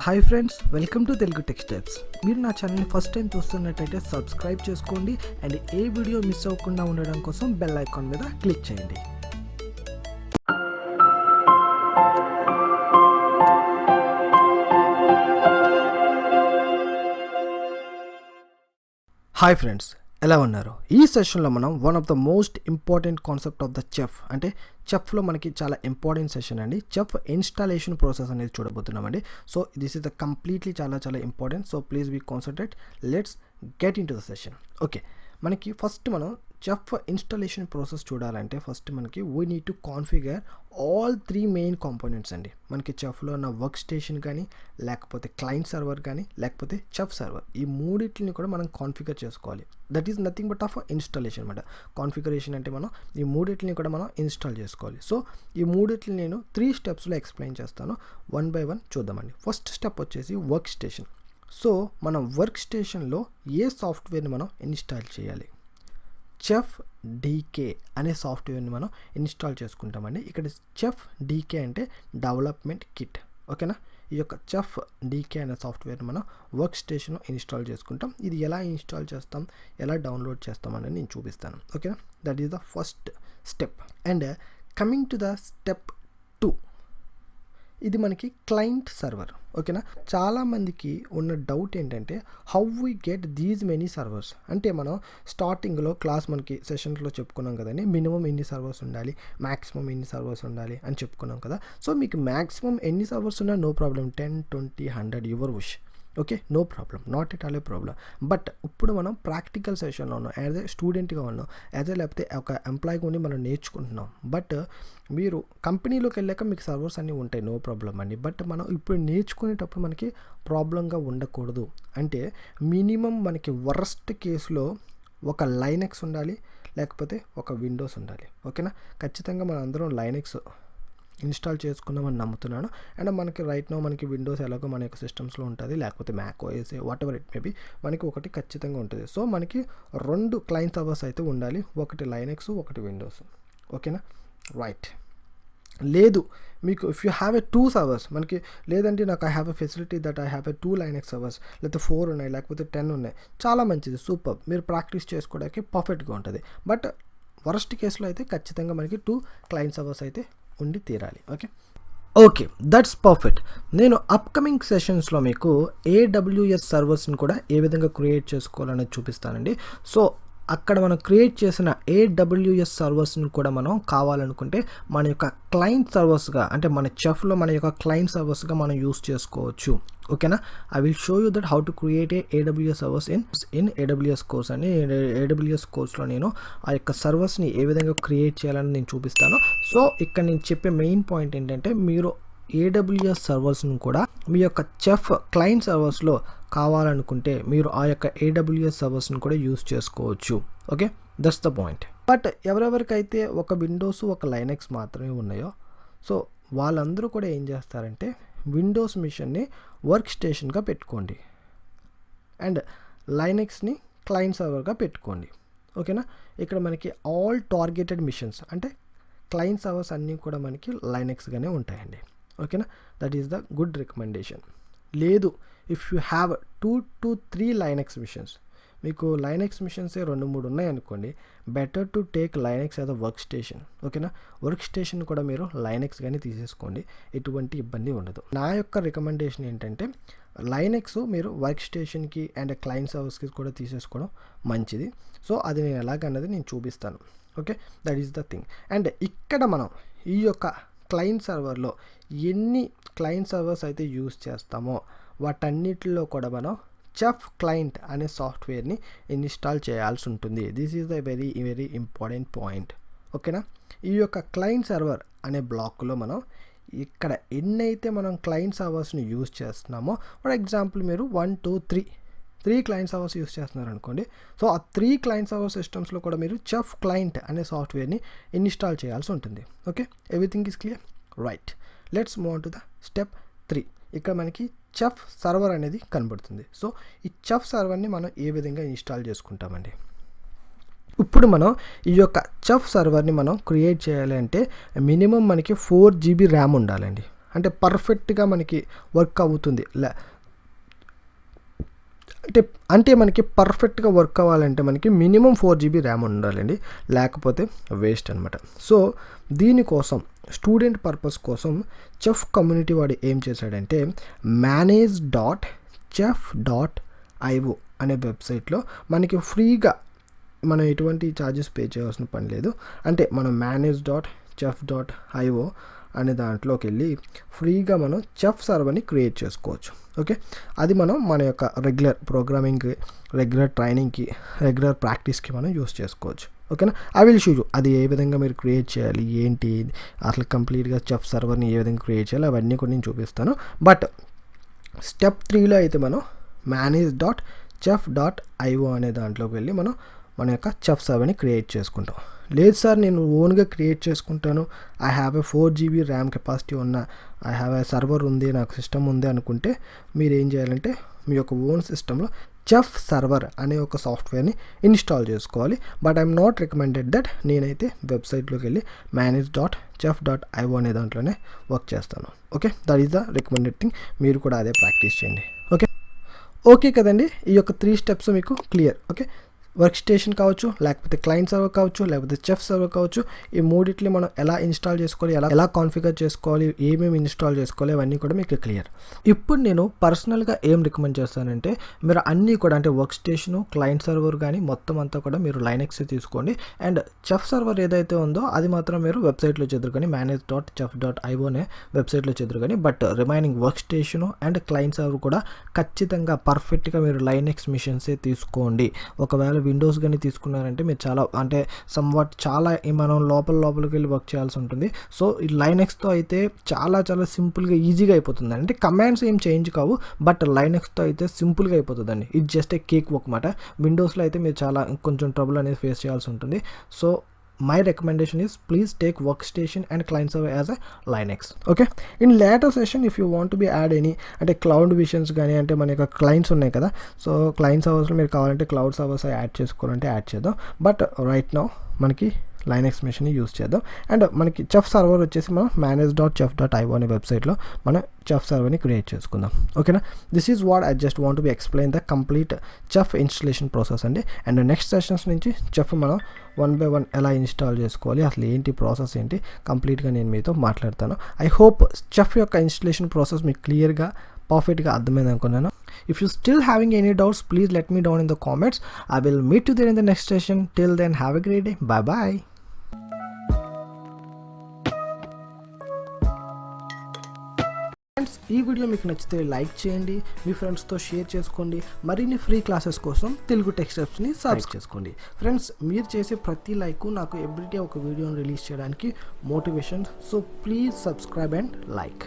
Hi friends, welcome to Telugu tech steps. మీరు నా ఛానల్ని ఫస్ట్ టైం చూస్తున్నట్టయితే సబ్స్క్రైబ్ చేసుకోండి అండ్ ఏ వీడియో మిస్ అవ్వకుండా ఉండడం కోసం బెల్ ఐకాన్ మీద క్లిక్ చేయండి. హాయ్ ఫ్రెండ్స్, ఎలా ఉన్నారు? ఈ సెషన్లో మనం one of the most important concept of the Chef అంటే చెఫ్లో మనకి చాలా ఇంపార్టెంట్ సెషన్ అండి. చెఫ్ ఇన్స్టాలేషన్ ప్రాసెస్ అనేది చూడబోతున్నామండి. So this is the completely చాలా important. So please be concentrate. Let's get in to the session. Okay, మనకి first మనం చెఫ్ ఇన్స్టాలేషన్ ప్రాసెస్ చూడాలంటే ఫస్ట్ మనకి we need to configure all 3 main components అండి. మనకి చెఫ్లో ఉన్న వర్క్ స్టేషన్ కానీ, లేకపోతే క్లయింట్ సర్వర్ కానీ, లేకపోతే చెఫ్ సర్వర్, ఈ మూడింటిని కూడా మనం కాన్ఫిగర్ చేసుకోవాలి. That is nothing but of installation అనమాట. కాన్ఫిగరేషన్ అంటే మనం ఈ మూడింటిని కూడా మనం ఇన్స్టాల్ చేసుకోవాలి. సో ఈ మూడింటిని నేను 3 స్టెప్స్లో ఎక్స్ప్లెయిన్ చేస్తాను. 1 by 1 చూద్దామండి. ఫస్ట్ స్టెప్ వచ్చేసి వర్క్ స్టేషన్. సో మనం వర్క్ స్టేషన్లో ఏ సాఫ్ట్వేర్ని మనం ఇన్స్టాల్ చేయాలి? చెఫ్ డీకే అనే సాఫ్ట్వేర్ని మనం ఇన్స్టాల్ చేసుకుంటామండి. ఇక్కడ చెఫ్ డీకే అంటే డెవలప్మెంట్ కిట్. ఓకేనా? ఈ యొక్క చెఫ్ డీకే అనే సాఫ్ట్వేర్ని మనం వర్క్ స్టేషన్లో ఇన్స్టాల్ చేసుకుంటాం. ఇది ఎలా ఇన్స్టాల్ చేస్తాం, ఎలా డౌన్లోడ్ చేస్తాం అనేది నేను చూపిస్తాను. ఓకేనా? That is the first step. And coming to the step 2, ఇది మనకి క్లయింట్ సర్వర్. ఓకేనా? చాలామందికి ఉన్న డౌట్ ఏంటంటే how we get these many servers అంటే మనం స్టార్టింగ్లో క్లాస్ మనకి సెషన్స్లో చెప్పుకున్నాం కదండి, మినిమం ఎన్ని సర్వర్స్ ఉండాలి, మ్యాక్సిమం ఎన్ని సర్వర్స్ ఉండాలి అని చెప్పుకున్నాం కదా. సో మీకు మ్యాక్సిమం ఎన్ని సర్వర్స్ ఉన్నా no problem, 10, 20, 100 your wish. Okay, no problem, not at all a problem. But ఇప్పుడు మనం ప్రాక్టికల్ సెషన్లో ఉన్నాం, యాజ్ ఏ స్టూడెంట్గా ఉన్నాం, యాజ్ ఏ లేకపోతే ఒక ఎంప్లాయీగా ఉండి మనం నేర్చుకుంటున్నాం. బట్ మీరు కంపెనీలోకి వెళ్ళాక మీకు సర్వర్స్ అన్నీ ఉంటాయి, నో ప్రాబ్లం అండి. బట్ మనం ఇప్పుడు నేర్చుకునేటప్పుడు మనకి ప్రాబ్లంగా ఉండకూడదు. అంటే మినిమం మనకి వర్స్ట్ కేసులో ఒక లైనెక్స్ ఉండాలి, లేకపోతే ఒక విండోస్ ఉండాలి. ఓకేనా? ఖచ్చితంగా మనం అందరం లైనెక్స్ ఇన్స్టాల్ చేసుకున్నామని నమ్ముతున్నాను. అండ్ మనకి రైట్ నో మనకి విండోస్ ఎలాగో మన యొక్క సిస్టమ్స్లో ఉంటుంది, లేకపోతే Mac OS whatever it maybe, మనకి ఒకటి ఖచ్చితంగా ఉంటుంది. సో మనకి 2 క్లయింట్ సర్వర్స్ అయితే ఉండాలి, ఒకటి లైనెక్స్, ఒకటి విండోస్. ఓకేనా? రైట్. లేదు మీకు ఇఫ్ యూ హ్యావ్ 2 సర్వర్స్, మనకి లేదంటే నాకు I have a facility that I have 2 Linux servers, లేకపోతే 4 ఉన్నాయి, లేకపోతే 10 ఉన్నాయి, చాలా మంచిది, సూపర్. మీరు ప్రాక్టీస్ చేసుకోవడానికి పర్ఫెక్ట్గా ఉంటుంది. బట్ వరస్ట్ కేసులో అయితే ఖచ్చితంగా మనకి 2 క్లయింట్ సర్వర్స్ అయితే ఉండి తీరాలి. Okay, that's perfect. నేను అప్కమింగ్ సెషన్స్లో మీకు AWS సర్వర్స్ని కూడా ఏ విధంగా క్రియేట్ చేసుకోవాలనేది చూపిస్తానండి. సో అక్కడ మనం క్రియేట్ చేసిన AWS సర్వర్స్ని కూడా మనం కావాలనుకుంటే మన యొక్క క్లయింట్ సర్వర్స్గా, అంటే మన చెఫ్లో మన యొక్క క్లయింట్ సర్వర్స్గా మనం యూస్ చేసుకోవచ్చు. ఓకేనా? I will show you that how to create AWS servers in AWS course అని. AWS కోర్స్లో నేను ఆ యొక్క సర్వర్స్ని ఏ విధంగా క్రియేట్ చేయాలని నేను చూపిస్తాను. సో ఇక్కడ నేను చెప్పే మెయిన్ పాయింట్ ఏంటంటే మీరు AWS సర్వర్స్ను కూడా మీ యొక్క చెఫ్ క్లయింట్ సర్వర్స్లో కావాలనుకుంటే మీరు ఆ యొక్క AWS సర్వర్స్ని కూడా యూస్ చేసుకోవచ్చు. Okay, that's the point. But ఎవరెవరికైతే ఒక విండోస్, ఒక లైనెక్స్ మాత్రమే ఉన్నాయో, సో వాళ్ళందరూ కూడా ఏం చేస్తారంటే విండోస్ మిషన్ని వర్క్ స్టేషన్గా పెట్టుకోండి అండ్ లైనెక్స్ని క్లయింట్ సర్వర్గా పెట్టుకోండి. ఓకేనా? ఇక్కడ మనకి ఆల్ టార్గెటెడ్ మిషన్స్ అంటే క్లయింట్ సర్వర్స్ అన్నీ కూడా మనకి లైనెక్స్గానే ఉంటాయండి. ఓకేనా? That is the good recommendation. లేదు if you have 2 to 3 Linux machines, మీకు లైనెక్స్ మిషన్సే 2-3 ఉన్నాయి అనుకోండి, better to take Linux as a work station. ఓకేనా? వర్క్ స్టేషన్ కూడా మీరు లైనెక్స్ కానీ తీసేసుకోండి, ఎటువంటి ఇబ్బంది ఉండదు. నా యొక్క రికమెండేషన్ ఏంటంటే లైనెక్స్ మీరు వర్క్ స్టేషన్కి అండ్ క్లయింట్ సర్వర్స్కి కూడా తీసేసుకోవడం మంచిది. సో అది నేను ఎలాగన్నది నేను చూపిస్తాను. Okay, that is the thing. And ఇక్కడ మనం ఈ యొక్క క్లయింట్ సర్వర్లో ఎన్ని క్లయింట్ సర్వర్స్ అయితే యూస్ చేస్తామో వాటన్నిటిలో కూడా మనం చెఫ్ క్లయింట్ అనే సాఫ్ట్వేర్ని ఇన్స్టాల్ చేయాల్సి ఉంటుంది. This is the very important point. ఓకేనా? ఈ యొక్క క్లయింట్ సర్వర్ అనే బ్లాక్లో మనం ఇక్కడ ఎన్నైతే మనం క్లయింట్ సర్వర్స్ని యూస్ చేస్తున్నామో, ఫర్ ఎగ్జాంపుల్ మీరు 1, 2, 3 క్లయింట్ సర్వర్స్ యూస్ చేస్తున్నారు అనుకోండి. సో ఆ 3 క్లయింట్ సర్వర్ సిస్టమ్స్లో కూడా మీరు చెఫ్ క్లయింట్ అనే సాఫ్ట్వేర్ని ఇన్స్టాల్ చేయాల్సి ఉంటుంది. Okay, everything is clear? Right, let's move on to the step 3. ఇక్కడ మనకి చెఫ్ సర్వర్ అనేది కనబడుతుంది. సో ఈ చెఫ్ సర్వర్ని మనం ఏ విధంగా ఇన్స్టాల్ చేసుకుంటామండి? ఇప్పుడు మనం ఈ యొక్క చెఫ్ సర్వర్ని మనం క్రియేట్ చేయాలి అంటే మినిమం మనకి 4 GB ర్యామ్ ఉండాలండి. అంటే పర్ఫెక్ట్గా మనకి వర్క్ అవుతుంది. అంటే మనకి పర్ఫెక్ట్గా వర్క్ అవ్వాలంటే మనకి మినిమం 4 GB ర్యామ్ ఉండాలండి, లేకపోతే వేస్ట్ అనమాట. సో దీనికోసం స్టూడెంట్ పర్పస్ కోసం చెఫ్ కమ్యూనిటీ వాడు ఏం చేశాడంటే manage.chef.io అనే వెబ్సైట్లో మనకి ఫ్రీగా, మనం ఎటువంటి ఛార్జెస్ పే చేయాల్సిన పని లేదు. అంటే మనం manage.chef.io అనే దాంట్లోకి వెళ్ళి ఫ్రీగా మనం చెఫ్ సర్వర్ని క్రియేట్ చేసుకోవచ్చు. ఓకే, అది మనం మన యొక్క రెగ్యులర్ ప్రోగ్రామింగ్కి, రెగ్యులర్ ట్రైనింగ్కి, రెగ్యులర్ ప్రాక్టీస్కి మనం యూస్ చేసుకోవచ్చు. ఓకేనా, ఐ విల్ షో యూ అది ఏ విధంగా మీరు క్రియేట్ చేయాలి, ఏంటి అసలు కంప్లీట్గా చెఫ్ సర్వర్ని ఏ విధంగా క్రియేట్ చేయాలి అవన్నీ కూడా నేను చూపిస్తాను. బట్ స్టెప్ 3లో అయితే మనం manage.chef.io అనే దాంట్లోకి వెళ్ళి మనం మన యొక్క చెఫ్ సర్వర్ని క్రియేట్ చేసుకుంటాం. లేదు సార్ నేను ఓన్గా క్రియేట్ చేసుకుంటాను, I have a 4 GB RAM capacity ఉన్న, ఐ హ్యావ్ ఏ సర్వర్ ఉంది, నాకు సిస్టమ్ ఉంది అనుకుంటే మీరు ఏం చేయాలంటే మీ యొక్క ఓన్ సిస్టంలో చెఫ్ సర్వర్ అనే ఒక సాఫ్ట్వేర్ని ఇన్స్టాల్ చేసుకోవాలి. But I'm not recommended that. నేనైతే వెబ్సైట్లోకి వెళ్ళి manage.chef.io అనే దాంట్లోనే వర్క్ చేస్తాను. Okay, that is the recommended thing. మీరు కూడా అదే ప్రాక్టీస్ చేయండి. ఓకే కదండి, ఈ యొక్క 3 స్టెప్స్ మీకు క్లియర్. ఓకే, వర్క్ స్టేషన్ కావచ్చు, లేకపోతే క్లయింట్ సర్వర్ కావచ్చు, లేకపోతే చెఫ్ సర్వర్ కావచ్చు, ఈ మూడిట్లో మనం ఎలా ఇన్స్టాల్ చేసుకోవాలి, ఎలా కాన్ఫిగర్ చేసుకోవాలి, ఏమేమి ఇన్స్టాల్ చేసుకోవాలి, అవన్నీ కూడా మీకు క్లియర్. ఇప్పుడు నేను పర్సనల్గా ఏం రికమెండ్ చేస్తానంటే మీరు అన్నీ కూడా, అంటే వర్క్ స్టేషను, క్లయింట్ సర్వర్ కానీ మొత్తం అంతా కూడా మీరు లైనెక్స్ తీసుకోండి. అండ్ చెఫ్ సర్వర్ ఏదైతే ఉందో అది మాత్రం మీరు వెబ్సైట్లో చెదురుకొని manage.chef.io అనే వెబ్సైట్లో చెదురుకొని, but remaining work station and client server కూడా ఖచ్చితంగా పర్ఫెక్ట్గా మీరు లైనెక్స్ మిషన్సే తీసుకోండి. ఒకవేళ విండోస్ కానీ తీసుకున్నారంటే మీరు చాలా మనం లోపలికి వెళ్ళి వర్క్ చేయాల్సి ఉంటుంది. సో ఈ లైనెక్స్తో అయితే చాలా సింపుల్గా ఈజీగా అయిపోతుంది. అంటే కమాండ్స్ ఏం చేంజ్ కావు, బట్ లైనెక్స్తో అయితే సింపుల్గా అయిపోతుందండి. ఇది జస్ట్ ఏ కేక్ వర్క్ మాట. విండోస్లో అయితే మీరు కొంచెం ట్రబుల్ అనేది ఫేస్ చేయాల్సి ఉంటుంది. So my recommendation is please take workstation and client server as a Linux. Okay, in later session if you want to be add any అంటే క్లౌడ్ విషన్స్ కానీ, అంటే మన యొక్క క్లయింట్స్ ఉన్నాయి కదా, సో క్లయింట్ సర్వర్స్లో మీరు కావాలంటే క్లౌడ్ సర్వర్స్ యాడ్ చేసుకోవాలంటే యాడ్ చేద్దాం. బట్ రైట్ నౌ మనకి లైనెక్స్ మెషిన్ని యూస్ చేద్దాం. అండ్ మనకి చెఫ్ సర్వర్ వచ్చేసి మనం manage.chef.io అనే వెబ్సైట్లో మనం చెఫ్ సర్వర్ని క్రియేట్ చేసుకుందాం. ఓకేనా, this is what I just want be explain the complete chef installation process అండి. అండ్ నెక్స్ట్ సెషన్స్ నుంచి చెఫ్ మనం 1 by 1 ఎలా ఇన్స్టాల్ చేసుకోవాలి, అసలు ఏంటి ప్రాసెస్ ఏంటి కంప్లీట్గా నేను మీతో మాట్లాడతాను. ఐ హోప్ చెఫ్ యొక్క ఇన్స్టలేషన్ ప్రాసెస్ మీకు క్లియర్గా పర్ఫెక్ట్గా అర్థమైంది అనుకున్నాను. If you still having any doubts, please let me down in the comments. I will meet you there in the next session. Till then, have a great day. Bye bye. Friends, ఈ video మీకు నచ్చితే like చేయండి, మీ ఫ్రెండ్స్తో share చేసుకోండి. మరిన్ని free classes కోసం Telugu tech స్టెప్స్ని subscribe చేసుకోండి. Friends, మీరు చేసే ప్రతి లైక్ నాకు ఎవ్రీడే ఒక వీడియోని రిలీజ్ చేయడానికి motivation. So please subscribe and like.